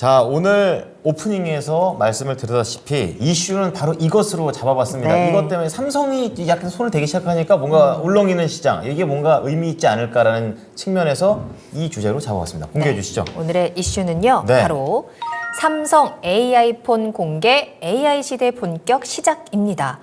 자, 오늘 오프닝에서 말씀을 드렸다시피 이슈는 바로 이것으로 잡아봤습니다. 네. 이것 때문에 삼성이 약간 손을 대기 시작하니까 뭔가 울렁이는 시장, 이게 뭔가 의미 있지 않을까라는 측면에서 이 주제로 잡아봤습니다. 공개해 주시죠. 오늘의 이슈는요. 네. 바로 삼성 AI폰 공개, AI 시대 본격 시작입니다.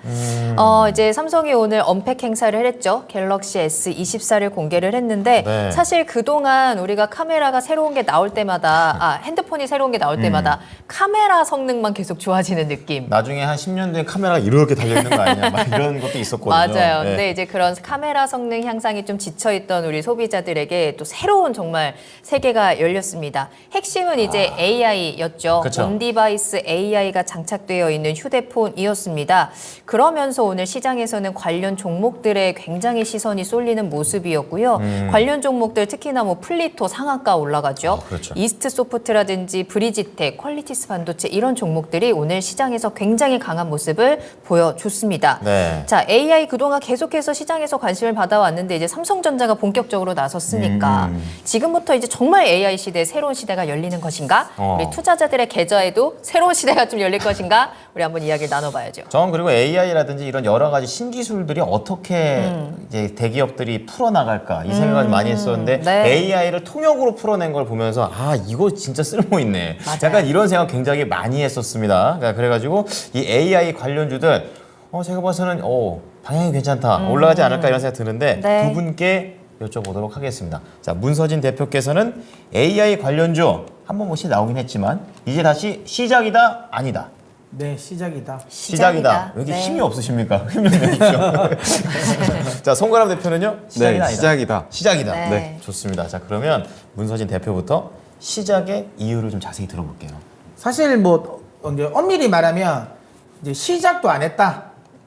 이제 삼성이 오늘 언팩 행사를 했죠. 갤럭시 S24를 공개를 했는데 네. 사실 그동안 우리가 카메라가 새로운 게 나올 때마다 핸드폰이 새로운 게 나올 때마다 카메라 성능만 계속 좋아지는 느낌. 나중에 한 10년 뒤에 카메라가 이렇게 달려있는 거 아니냐, 막 이런 것도 있었거든요. 맞아요. 네. 근데 이제 그런 카메라 성능 향상이 좀 지쳐있던 우리 소비자들에게 또 새로운 정말 세계가 열렸습니다. 핵심은 이제 AI였죠. 그쵸. 온디바이스 AI가 장착되어 있는 휴대폰이었습니다. 그러면서 오늘 시장에서는 관련 종목들에 굉장히 시선이 쏠리는 모습이었고요. 관련 종목들 특히나 뭐 플리토 상한가 올라가죠. 그렇죠. 이스트 소프트라든지 브리지텍, 퀄리티스 반도체 이런 종목들이 오늘 시장에서 굉장히 강한 모습을 보여줬습니다. 네. 자, AI 그동안 계속해서 시장에서 관심을 받아왔는데 이제 삼성전자가 본격적으로 나섰으니까 지금부터 이제 정말 AI 시대 새로운 시대가 열리는 것인가? 우리 투자자들의 계좌에도 새로운 시대가 좀 열릴 것인가? 우리 한번 이야기를 나눠봐야죠. 전 그리고 AI라든지 이런 여러 가지 신기술들이 어떻게 이제 대기업들이 풀어나갈까 이 생각을 많이 했었는데 네. AI를 통역으로 풀어낸 걸 보면서 아 이거 진짜 쓸모있네. 맞아요. 약간 이런 생각 굉장히 많이 했었습니다. 그러니까 그래가지고 이 AI 관련주들 제가 봐서는 방향이 괜찮다 올라가지 않을까 이런 생각 드는데 네. 두 분께 여쭤보도록 하겠습니다. 자, 문서진 대표께서는 AI 관련주 한 번 모시 나오긴 했지만 이제 다시 시작이다 아니다. 네, 시작이다. 시작이다. 왜 이렇게 네. 힘이 없으십니까? 힘을 내십시오. 자, 송가람 대표는요? 시작이다, 네, 아니다? 시작이다. 시작이다. 네. 좋습니다. 자, 그러면 문서진 대표부터 시작의 이유를 좀 자세히 들어볼게요. 사실 뭐 이제 엄밀히 말하면 이제 시작도 안 했다.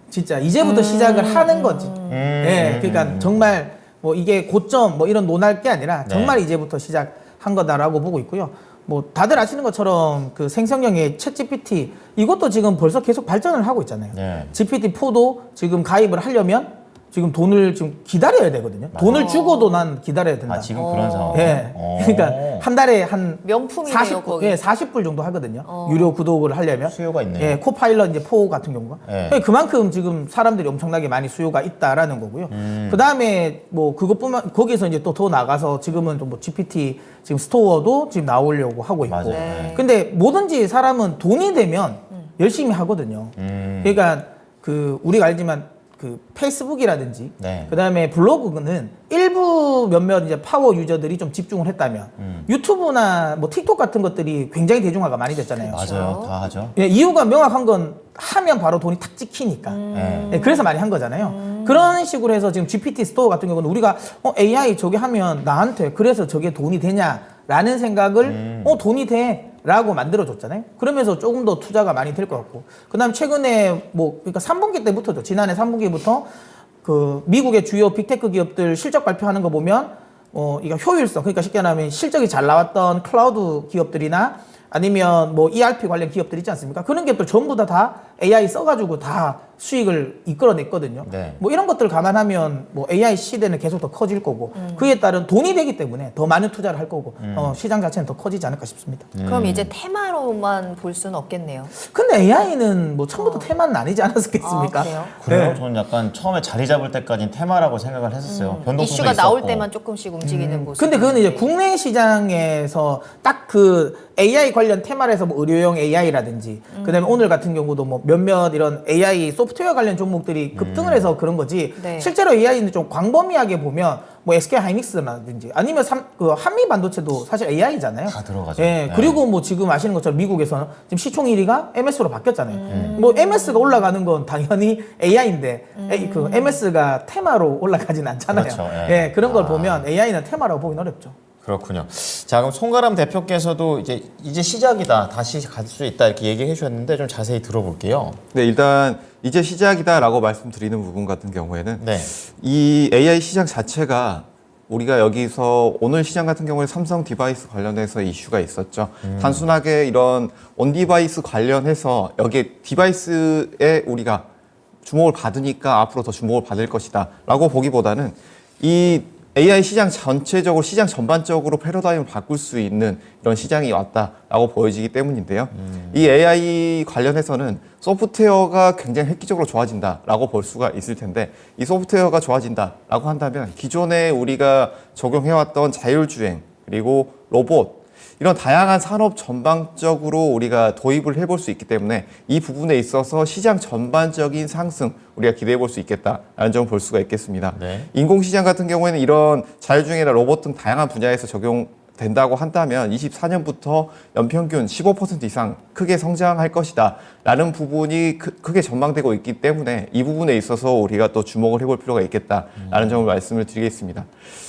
진짜 이제부터 시작을 하는 거지. 네, 그러니까 정말 뭐 이게 고점 뭐 이런 논할 게 아니라 정말 이제부터 시작한 거다라고 보고 있고요. 뭐 다들 아시는 것처럼 그 생성형의 챗GPT 이것도 지금 벌써 계속 발전을 하고 있잖아요. 네. GPT-4도 지금 가입을 하려면 지금 돈을 지금 기다려야 되거든요. 돈을 주고도 난 기다려야 된다. 아, 지금 그런 상황. 예. 그러니까 한 달에 한 명품이네요, 40, 거기. 예, 40불 정도 하거든요. 유료 구독을 하려면. 수요가 있네요. 예, 코파일럿 이제 4 같은 경우가. 예. 그만큼 지금 사람들이 엄청나게 많이 수요가 있다라는 거고요. 그다음에 뭐 그것뿐만 거기서 이제 또 더 나가서 지금은 좀 뭐 GPT 지금 스토어도 지금 나오려고 하고 있고. 맞아요. 네. 근데 뭐든지 사람은 돈이 되면 열심히 하거든요. 그러니까 그 우리가 알지만 그 페이스북이라든지 네. 그다음에 블로그는 일부 몇몇 이제 파워 유저들이 좀 집중을 했다면 유튜브나 뭐 틱톡 같은 것들이 굉장히 대중화가 많이 됐잖아요. 맞아요. 다 하죠. 예, 이유가 명확한 건 하면 바로 돈이 탁 찍히니까. 네. 예, 그래서 많이 한 거잖아요. 그런 식으로 해서 지금 GPT 스토어 같은 경우는 우리가 AI 저게 하면 나한테 그래서 저게 돈이 되냐라는 생각을 돈이 돼. 라고 만들어줬잖아요. 그러면서 조금 더 투자가 많이 될 것 같고. 그 다음 최근에 뭐, 그러니까 3분기 때부터죠. 지난해 3분기부터 그 미국의 주요 빅테크 기업들 실적 발표하는 거 보면, 이거 효율성, 그러니까 쉽게 말하면 실적이 잘 나왔던 클라우드 기업들이나 아니면 뭐 ERP 관련 기업들 있지 않습니까? 그런 기업들 전부 다 AI 써가지고 다 수익을 이끌어냈거든요. 네. 뭐 이런 것들 감안하면 뭐 AI 시대는 계속 더 커질 거고 그에 따른 돈이 되기 때문에 더 많은 투자를 할 거고 시장 자체는 더 커지지 않을까 싶습니다. 그럼 이제 테마로만 볼 수는 없겠네요. 근데 AI는 뭐 처음부터 테마는 아니지 않았겠습니까? 아, 그래요? 그래요? 네. 저는 약간 처음에 자리 잡을 때까지는 테마라고 생각을 했었어요. 변동성도 이슈가 나올 있었고. 때만 조금씩 움직이는 모습. 근데 그거는 이제 국내 시장에서 딱 그 AI 관련 테마를 해서 뭐 의료용 AI라든지 그다음에 오늘 같은 경우도 뭐 몇몇 이런 AI 소프트웨어 관련 종목들이 급등을 해서 그런 거지 네. 실제로 AI는 좀 광범위하게 보면 뭐 SK 하이닉스라든지 아니면 그 한미 반도체도 사실 AI잖아요. 다 들어가죠. 예, 네. 그리고 뭐 지금 아시는 것처럼 미국에서는 지금 시총 1위가 MS로 바뀌었잖아요. 뭐 MS가 올라가는 건 당연히 AI인데 그 MS가 테마로 올라가진 않잖아요. 그렇죠. 예, 예. 그런 걸 보면 AI는 테마라고 보긴 어렵죠. 그렇군요. 자, 그럼 송가람 대표께서도 이제 시작이다, 다시 갈 수 있다 이렇게 얘기해 주셨는데 좀 자세히 들어볼게요. 네, 일단 이제 시작이다라고 말씀드리는 부분 같은 경우에는 네. 이 AI 시장 자체가 우리가 여기서 오늘 시장 같은 경우에 삼성 디바이스 관련해서 이슈가 있었죠. 단순하게 이런 온 디바이스 관련해서 여기에 디바이스에 우리가 주목을 받으니까 앞으로 더 주목을 받을 것이다 라고 보기보다는 이 AI 시장 전체적으로 시장 전반적으로 패러다임을 바꿀 수 있는 이런 시장이 왔다라고 보여지기 때문인데요. 이 AI 관련해서는 소프트웨어가 굉장히 획기적으로 좋아진다라고 볼 수가 있을 텐데 이 소프트웨어가 좋아진다라고 한다면 기존에 우리가 적용해왔던 자율주행 그리고 로봇 이런 다양한 산업 전반적으로 우리가 도입을 해볼 수 있기 때문에 이 부분에 있어서 시장 전반적인 상승 우리가 기대해 볼 수 있겠다라는 점을 볼 수가 있겠습니다. 네. 인공시장 같은 경우에는 이런 자율주행이나 로봇 등 다양한 분야에서 적용된다고 한다면 24년부터 연평균 15% 이상 크게 성장할 것이다 라는 부분이 크게 전망되고 있기 때문에 이 부분에 있어서 우리가 또 주목을 해볼 필요가 있겠다라는 점을 말씀을 드리겠습니다.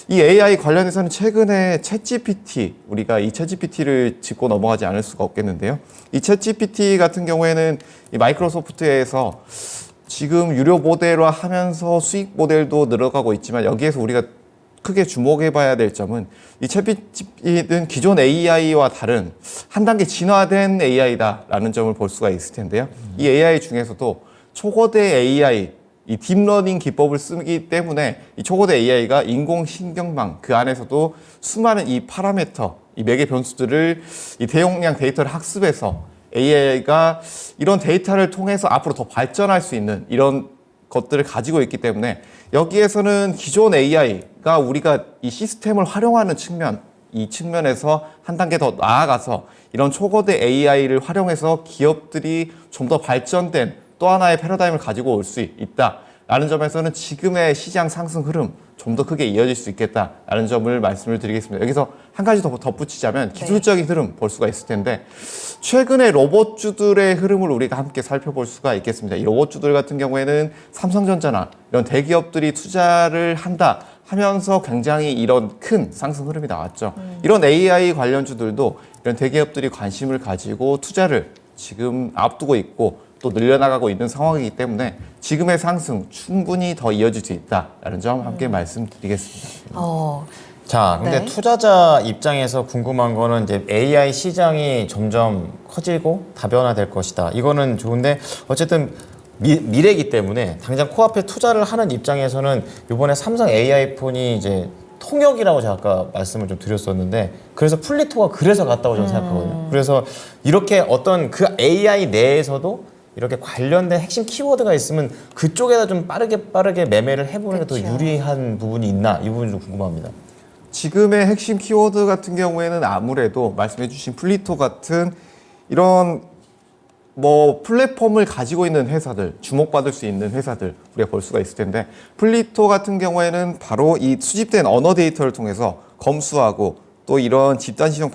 이 AI 관련해서는 최근에 챗GPT, 우리가 이 챗GPT를 짚고 넘어가지 않을 수가 없겠는데요. 이 챗GPT 같은 경우에는 이 마이크로소프트에서 지금 유료 모델화 하면서 수익 모델도 늘어가고 있지만 여기에서 우리가 크게 주목해 봐야 될 점은 이 챗GPT는 기존 AI와 다른 한 단계 진화된 AI다라는 점을 볼 수가 있을 텐데요. 이 AI 중에서도 초거대 AI, 이 딥러닝 기법을 쓰기 때문에 이 초거대 AI가 인공신경망 그 안에서도 수많은 이 파라미터, 이 매개 변수들을 이 대용량 데이터를 학습해서 AI가 이런 데이터를 통해서 앞으로 더 발전할 수 있는 이런 것들을 가지고 있기 때문에 여기에서는 기존 AI가 우리가 이 시스템을 활용하는 측면, 이 측면에서 한 단계 더 나아가서 이런 초거대 AI를 활용해서 기업들이 좀 더 발전된 또 하나의 패러다임을 가지고 올 수 있다라는 점에서는 지금의 시장 상승 흐름 좀 더 크게 이어질 수 있겠다라는 점을 말씀을 드리겠습니다. 여기서 한 가지 더 덧붙이자면 기술적인 흐름 볼 수가 있을 텐데 최근에 로봇주들의 흐름을 우리가 함께 살펴볼 수가 있겠습니다. 이 로봇주들 같은 경우에는 삼성전자나 이런 대기업들이 투자를 한다 하면서 굉장히 이런 큰 상승 흐름이 나왔죠. 이런 AI 관련주들도 이런 대기업들이 관심을 가지고 투자를 지금 앞두고 있고 또 늘려나가고 있는 상황이기 때문에 지금의 상승 충분히 더 이어질 수 있다라는 점 함께 말씀드리겠습니다. 자, 근데 네. 투자자 입장에서 궁금한 거는 이제 AI 시장이 점점 커지고 다변화될 것이다. 이거는 좋은데 어쨌든 미래이기 때문에 당장 코앞에 투자를 하는 입장에서는 이번에 삼성 AI 폰이 이제 통역이라고 제가 아까 말씀을 좀 드렸었는데 그래서 플리토가 그래서 갔다고 저는 생각하거든요. 그래서 이렇게 어떤 그 AI 내에서도 이렇게 관련된 핵심 키워드가 있으면 그쪽에다 좀 빠르게 매매를 해보는 게 더 그렇죠. 유리한 부분이 있나 이 부분이 좀 궁금합니다. 지금의 핵심 키워드 같은 경우에는 아무래도 말씀해주신 플리토 같은 이런 뭐 플랫폼을 가지고 있는 회사들, 주목받을 수 있는 회사들 우리가 볼 수가 있을 텐데 플리토 같은 경우에는 바로 이 수집된 언어 데이터를 통해서 검수하고 또 이런 집단 시장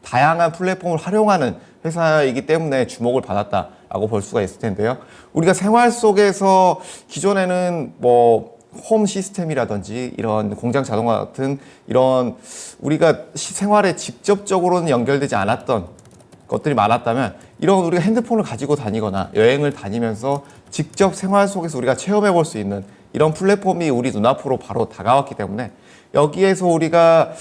다양한 플랫폼을 활용하는 회사이기 때문에 주목을 받았다라고 볼 수가 있을 텐데요. 우리가 생활 속에서 기존에는 뭐 홈 시스템이라든지 이런 공장 자동화 같은 이런 우리가 생활에 직접적으로는 연결되지 않았던 것들이 많았다면 이런 우리가 핸드폰을 가지고 다니거나 여행을 다니면서 직접 생활 속에서 우리가 체험해 볼 수 있는 이런 플랫폼이 우리 눈앞으로 바로 다가왔기 때문에 여기에서 우리가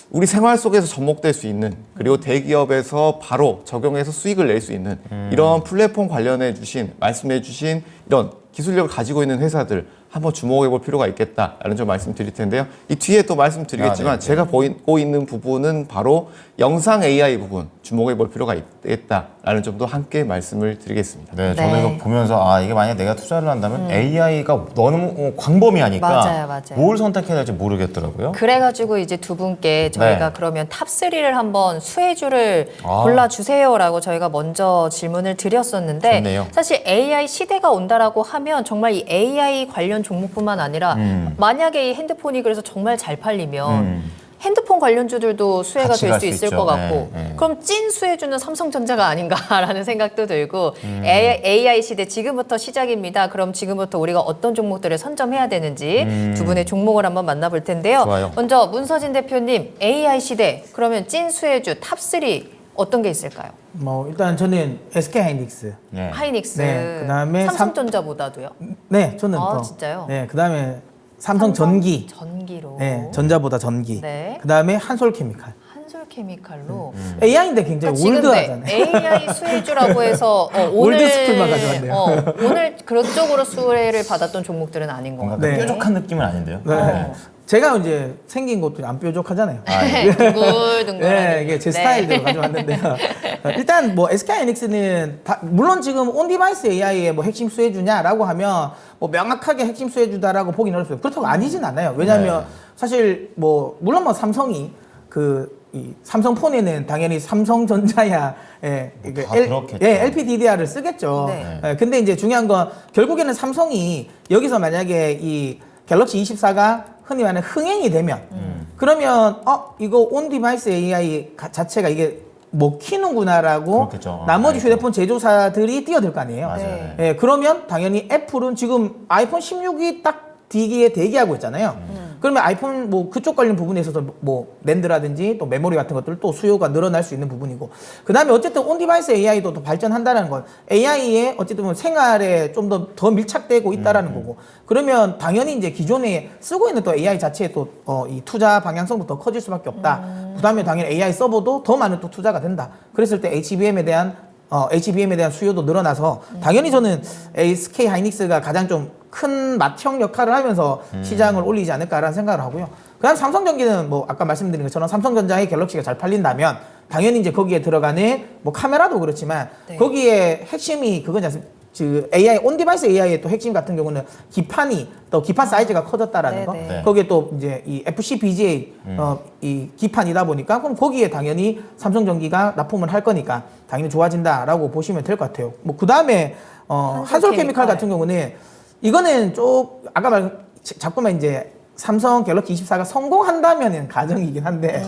우리 생활 속에서 접목될 수 있는 그리고 대기업에서 바로 적용해서 수익을 낼 수 있는 이런 플랫폼 관련해 주신 말씀해 주신 이런 기술력을 가지고 있는 회사들 한번 주목해 볼 필요가 있겠다라는 점 말씀드릴 텐데요. 이 뒤에 또 말씀드리겠지만 제가 보이고 있는 부분은 바로 영상 AI 부분 주목해 볼 필요가 있겠다라는 점도 함께 말씀을 드리겠습니다. 네, 저도 네. 이거 보면서 아 이게 만약 내가 투자를 한다면 AI가 너무 광범위하니까 맞아요. 뭘 선택해야 될지 모르겠더라고요. 그래가지고 이제 두 분께 저희가 네. 그러면 탑3를 한번 수혜주를 아. 골라주세요라고 저희가 먼저 질문을 드렸었는데 좋네요. 사실 AI 시대가 온다라고 하면 정말 이 AI 관련 종목뿐만 아니라 만약에 이 핸드폰이 그래서 정말 잘 팔리면 핸드폰 관련주들도 수혜가 같이 될 갈 수 수 있을 있죠. 것 같고 네, 네. 그럼 찐 수혜주는 삼성전자가 아닌가라는 생각도 들고 AI 시대 지금부터 시작입니다. 그럼 지금부터 우리가 어떤 종목들을 선점해야 되는지 두 분의 종목을 한번 만나볼 텐데요. 좋아요. 먼저 문서진 대표님 AI 시대 그러면 찐 수혜주 탑3 어떤 게 있을까요? 뭐 일단 저는 SK 하이닉스. 네. 하이닉스, 네, 그다음에 삼성전자보다도요? 네, 저는 아, 더. 진짜요? 네, 그다음에 삼성 전기. 전기로. 네, 전자보다 전기. 네. 그다음에 한솔케미칼. 한솔케미칼로. AI인데 굉장히 그러니까 올드하잖아요. 지금 AI 수혜주라고 해서 오늘 올드스쿨만 가져왔네요. 오늘 그런 쪽으로 수혜를 받았던 종목들은 아닌 것 뭔가 같아요. 네. 뾰족한 느낌은 아닌데요. 네. 제가 이제 생긴 것도 안 뾰족하잖아요. 둥글둥글. 네, 이게 제 스타일대로 가져왔는데요. 일단 뭐 SK하이닉스는 물론 지금 온 디바이스 AI의 뭐 핵심 수혜주냐라고 하면 뭐 명확하게 핵심 수혜주다라고 보기는 어렵습니다. 그렇다고 아니진 않아요. 왜냐하면 사실 뭐 물론 뭐 삼성이 이 삼성폰에는 당연히 삼성전자야 다 그렇겠죠. LPDDR을 쓰겠죠. 네. 근데 이제 중요한 건 결국에는 삼성이 여기서 만약에 이 갤럭시 24가 흔히 말하는 흥행이 되면 그러면 이거 온 디바이스 AI 자체가 이게 먹히는구나라고 그렇겠죠. 나머지 알죠. 휴대폰 제조사들이 뛰어들 거 아니에요. 맞아요. 네. 예, 그러면 당연히 애플은 지금 아이폰 16이 딱 뒤기에 대기하고 있잖아요. 그러면 아이폰 뭐 그쪽 관련 부분에 있어서 뭐 랜드라든지 또 메모리 같은 것들 또 수요가 늘어날 수 있는 부분이고 그 다음에 어쨌든 온 디바이스 AI도 또 발전한다는 건 AI의 어쨌든 뭐 생활에 좀 더 밀착되고 있다라는 거고 그러면 당연히 이제 기존에 쓰고 있는 또 AI 자체에 또 이 투자 방향성도 더 커질 수밖에 없다. 그 다음에 당연히 AI 서버도 더 많은 또 투자가 된다. 그랬을 때 HBM에 대한 수요도 늘어나서 당연히 저는 SK 하이닉스가 가장 좀 큰 맏형 역할을 하면서 시장을 올리지 않을까라는 생각을 하고요. 그다음 삼성전기는 뭐 아까 말씀드린 것처럼 삼성전자의 갤럭시가 잘 팔린다면 당연히 이제 거기에 들어가는 뭐 카메라도 그렇지만 네. 거기에 핵심이 그거지 않습니까? 그 AI 온 디바이스 AI의 또 핵심 같은 경우는 기판 사이즈가 커졌다라는 거. 네네. 거기에 또 이제 이 FC BGA 이 기판이다 보니까 그럼 거기에 당연히 삼성전기가 납품을 할 거니까 당연히 좋아진다라고 보시면 될 것 같아요. 뭐 그다음에 한솔케미칼 같은 경우는 이거는 아까 자꾸만 이제 삼성 갤럭시 24가 성공한다면은 가정이긴 한데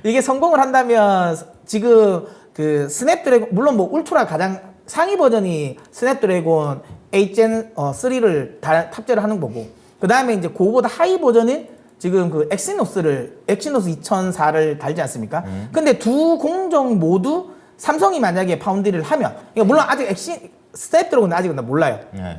이게 성공을 한다면 지금 그 스냅드래곤 물론 뭐 울트라 가장 상위 버전이 스냅드래곤 8젠 3를 탑재를 하는 거고 그 다음에 이제 그거보다 하위 버전은 지금 그 엑시노스 2004를 달지 않습니까? 근데 두 공정 모두 삼성이 만약에 파운드리를 하면 그러니까 물론 아직 스냅드래곤은 아직은 몰라요.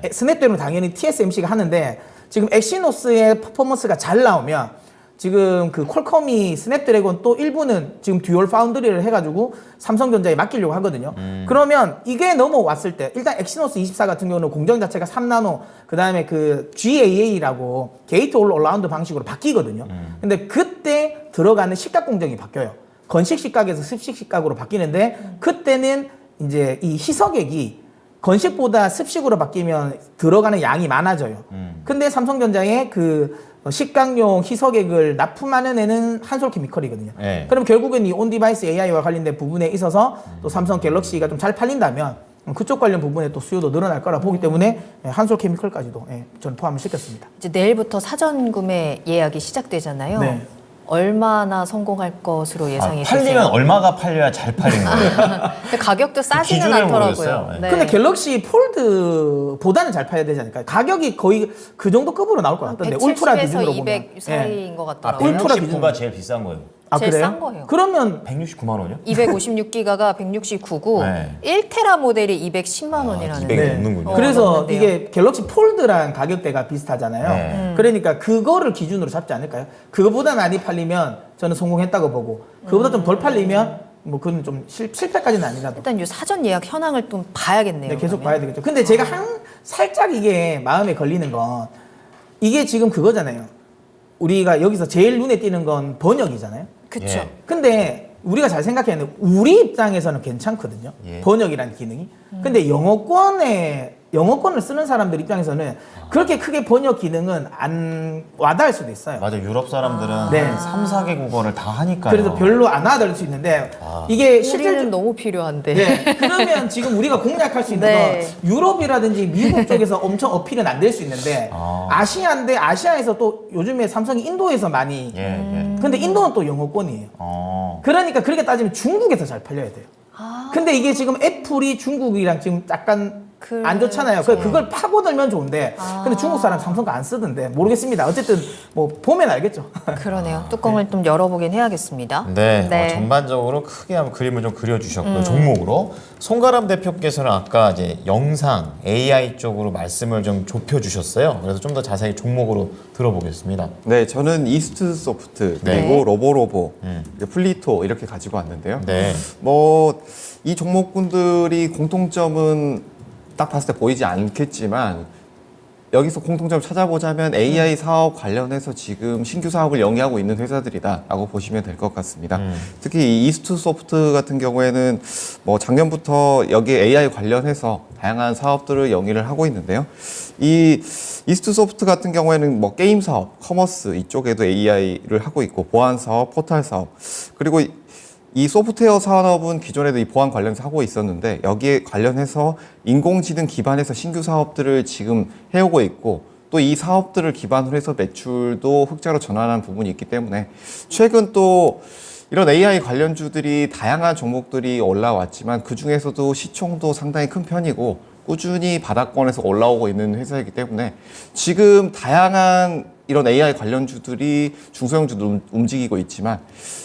스냅드래곤은 당연히 TSMC가 하는데 지금 엑시노스의 퍼포먼스가 잘 나오면 지금 그 퀄컴이 스냅드래곤 또 일부는 지금 듀얼 파운드리를 해가지고 삼성전자에 맡기려고 하거든요. 그러면 이게 넘어왔을 때 일단 엑시노스 24 같은 경우는 공정 자체가 3나노 그 다음에 그 GAA라고 게이트 올 어라운드 방식으로 바뀌거든요. 근데 그때 들어가는 식각 공정이 바뀌어요. 건식 식각에서 습식 식각으로 바뀌는데 그때는 이제 이 희석액이 건식보다 습식으로 바뀌면 들어가는 양이 많아져요. 근데 삼성전자의 그 식각용 희석액을 납품하는 애는 한솔케미컬이거든요. 네. 그럼 결국엔 이 온디바이스 AI와 관련된 부분에 있어서 또 삼성 갤럭시가 좀 잘 팔린다면 그쪽 관련 부분에 또 수요도 늘어날 거라 보기 때문에 한솔케미컬까지도 저는 포함을 시켰습니다. 이제 내일부터 사전 구매 예약이 시작되잖아요. 네. 얼마나 성공할 것으로 예상이 팔리면 되세요? 얼마가 팔려야 잘 팔리는 거예요? 근데 가격도 싸지는 기준을 않더라고요. 모르겠어요. 네. 근데 갤럭시 폴드보다는 잘 팔려야 되지 않을까요? 가격이 거의 그 정도 급으로 나올 것 같던데 울트라 170에서 기준으로 200 보면. 사이인 것 아, 같더라고요. 울트라 169가 제일 비싼 거예요. 제일 그래요? 싼 거예요. 그러면 169만 원이요? 256기가가 169고 네. 1테라 모델이 210만 원이라는. 200이 넘는군요. 그래서 넘는데요. 이게 갤럭시 폴드랑 가격대가 비슷하잖아요. 네. 그러니까 그거를 기준으로 잡지 않을까요? 그거보다 많이 팔리면 저는 성공했다고 보고 그거보다 좀 덜 팔리면 뭐 그건 좀 실패까지는 아니라도 일단 이 사전 예약 현황을 좀 봐야겠네요. 네, 계속 그러면. 봐야 되겠죠. 근데 제가 살짝 이게 마음에 걸리는 건 이게 지금 그거잖아요. 우리가 여기서 제일 눈에 띄는 건 번역이잖아요. 그쵸. 예. 근데 우리가 잘 생각해야 되는데 우리 입장에서는 괜찮거든요. 예. 번역이라는 기능이. 근데 영어권을 쓰는 사람들 입장에서는 그렇게 크게 번역 기능은 안 와닿을 수도 있어요. 맞아, 유럽 사람들은 네. 한 3, 4개 국어를 다 하니까요. 그래서 별로 안 와닿을 수 있는데 이게 실제로 우리는 너무 필요한데. 네. 그러면 지금 우리가 공략할 수 있는 네. 건 유럽이라든지 미국 쪽에서 엄청 어필은 안 될 수 있는데 아시아인데 아시아에서 또 요즘에 삼성이 인도에서 많이 예. 근데 인도는 또 영어권이에요. 그러니까 그렇게 따지면 중국에서 잘 팔려야 돼요. 근데 이게 지금 애플이 중국이랑 지금 약간 안 좋잖아요. 그걸 파고들면 좋은데 근데 중국 사람 삼성 거 안 쓰던데 모르겠습니다. 어쨌든 뭐 보면 알겠죠. 그러네요. 뚜껑을 좀 열어보긴 해야겠습니다. 네, 전반적으로 크게 한번 그림을 좀 그려주셨고요. 종목으로 송가람 대표께서는 아까 이제 영상 AI 쪽으로 말씀을 좀 좁혀주셨어요. 그래서 좀 더 자세히 종목으로 들어보겠습니다. 네, 저는 이스트 소프트 그리고 네. 로보로보, 플리토 이렇게 가지고 왔는데요. 네. 뭐 이 종목군들이 공통점은 딱 봤을 때 보이지 않겠지만 여기서 공통점 찾아보자면 AI 사업 관련해서 지금 신규 사업을 영위하고 있는 회사들이다라고 보시면 될 것 같습니다. 특히 이 이스트 소프트 같은 경우에는 뭐 작년부터 여기 AI 관련해서 다양한 사업들을 영위를 하고 있는데요. 이 이스트 소프트 같은 경우에는 뭐 게임 사업, 커머스 이쪽에도 AI를 하고 있고 보안 사업, 포털 사업 그리고 이 소프트웨어 산업은 기존에도 이 보안 관련해서 하고 있었는데 여기에 관련해서 인공지능 기반에서 신규 사업들을 지금 해오고 있고 또 이 사업들을 기반으로 해서 매출도 흑자로 전환한 부분이 있기 때문에 최근 또 이런 AI 관련주들이 다양한 종목들이 올라왔지만 그 중에서도 시총도 상당히 큰 편이고 꾸준히 바닥권에서 올라오고 있는 회사이기 때문에 지금 다양한 이런 AI 관련주들이 중소형주도 움직이고 있지만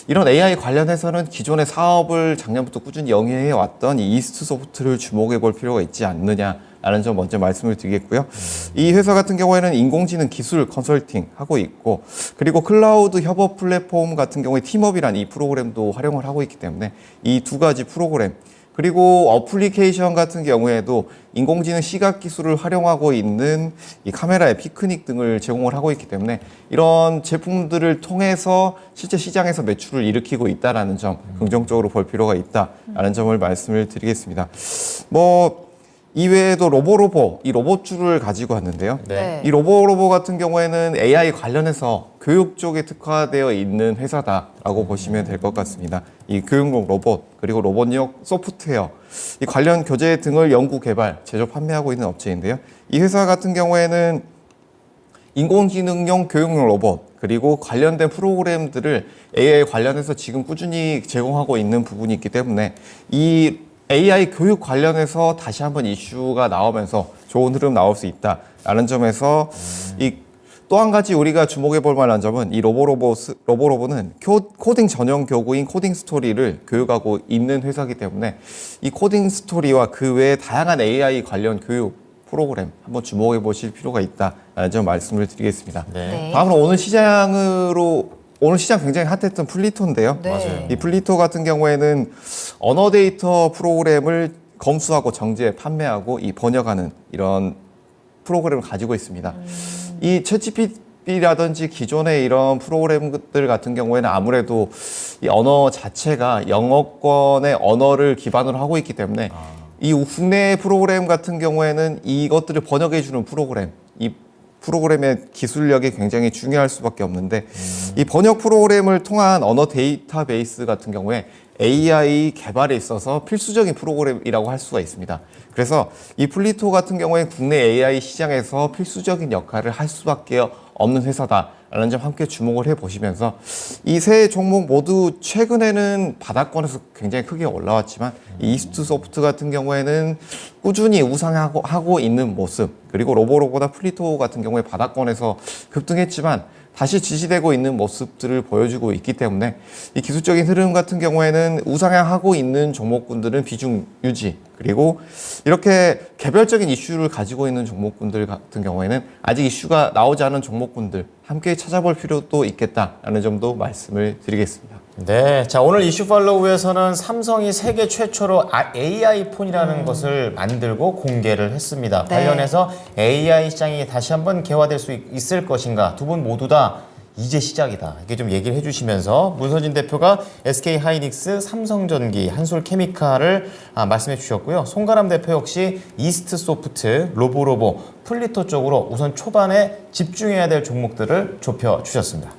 이런 AI 관련해서는 기존의 사업을 작년부터 꾸준히 영위해 왔던 이 이스트 소프트를 주목해 볼 필요가 있지 않느냐라는 점 먼저 말씀을 드리겠고요. 이 회사 같은 경우에는 인공지능 기술 컨설팅 하고 있고 그리고 클라우드 협업 플랫폼 같은 경우에 팀업이라는 이 프로그램도 활용을 하고 있기 때문에 이 두 가지 프로그램 그리고 어플리케이션 같은 경우에도 인공지능 시각 기술을 활용하고 있는 이 카메라의 피크닉 등을 제공을 하고 있기 때문에 이런 제품들을 통해서 실제 시장에서 매출을 일으키고 있다는 점 긍정적으로 볼 필요가 있다라는 점을 말씀을 드리겠습니다. 뭐 이외에도 로보로보 이 로봇주를 가지고 왔는데요. 네. 이 로보로보 같은 경우에는 AI 관련해서 교육 쪽에 특화되어 있는 회사다라고 보시면 될 것 같습니다. 이 교육용 로봇 그리고 로봇용 소프트웨어 이 관련 교재 등을 연구 개발 제조 판매하고 있는 업체인데요. 이 회사 같은 경우에는 인공지능용 교육용 로봇 그리고 관련된 프로그램들을 AI 관련해서 지금 꾸준히 제공하고 있는 부분이 있기 때문에 이 AI 교육 관련해서 다시 한번 이슈가 나오면서 좋은 흐름 나올 수 있다라는 점에서 이 또 한 가지 우리가 주목해 볼 만한 점은 이 로보로보는 코딩 전용 교구인 코딩 스토리를 교육하고 있는 회사이기 때문에 이 코딩 스토리와 그 외에 다양한 AI 관련 교육 프로그램 한번 주목해 보실 필요가 있다라는 점 말씀을 드리겠습니다. 네. 다음으로 오늘 시장 굉장히 핫했던 플리토인데요. 네. 맞아요. 이 플리토 같은 경우에는 언어 데이터 프로그램을 검수하고 정제, 판매하고 이 번역하는 이런 프로그램을 가지고 있습니다. 이 챗GPT라든지 기존의 이런 프로그램들 같은 경우에는 아무래도 이 언어 자체가 영어권의 언어를 기반으로 하고 있기 때문에 이 국내 프로그램 같은 경우에는 이것들을 번역해주는 프로그램, 이 프로그램의 기술력이 굉장히 중요할 수밖에 없는데 이 번역 프로그램을 통한 언어 데이터베이스 같은 경우에 AI 개발에 있어서 필수적인 프로그램이라고 할 수가 있습니다. 그래서 이 플리토 같은 경우에 국내 AI 시장에서 필수적인 역할을 할 수밖에 없는 회사다라는 점 함께 주목을 해보시면서 이 세 종목 모두 최근에는 바닥권에서 굉장히 크게 올라왔지만 이 이스트 소프트 같은 경우에는 꾸준히 우상하고 있는 모습 그리고 로보로보나 플리토 같은 경우에 바닥권에서 급등했지만 다시 지지되고 있는 모습들을 보여주고 있기 때문에 이 기술적인 흐름 같은 경우에는 우상향하고 있는 종목군들은 비중 유지 그리고 이렇게 개별적인 이슈를 가지고 있는 종목군들 같은 경우에는 아직 이슈가 나오지 않은 종목군들 함께 찾아볼 필요도 있겠다라는 점도 말씀을 드리겠습니다. 네, 자 오늘 이슈 팔로우에서는 삼성이 세계 최초로 AI 폰이라는 것을 만들고 공개를 했습니다. 네. 관련해서 AI 시장이 다시 한번 개화될 수 있을 것인가 두 분 모두 다 이제 시작이다. 이렇게 좀 얘기를 해주시면서 문서진 대표가 SK하이닉스, 삼성전기, 한솔케미칼을 말씀해 주셨고요. 송가람 대표 역시 이스트소프트, 로보로보, 플리토 쪽으로 우선 초반에 집중해야 될 종목들을 좁혀 주셨습니다.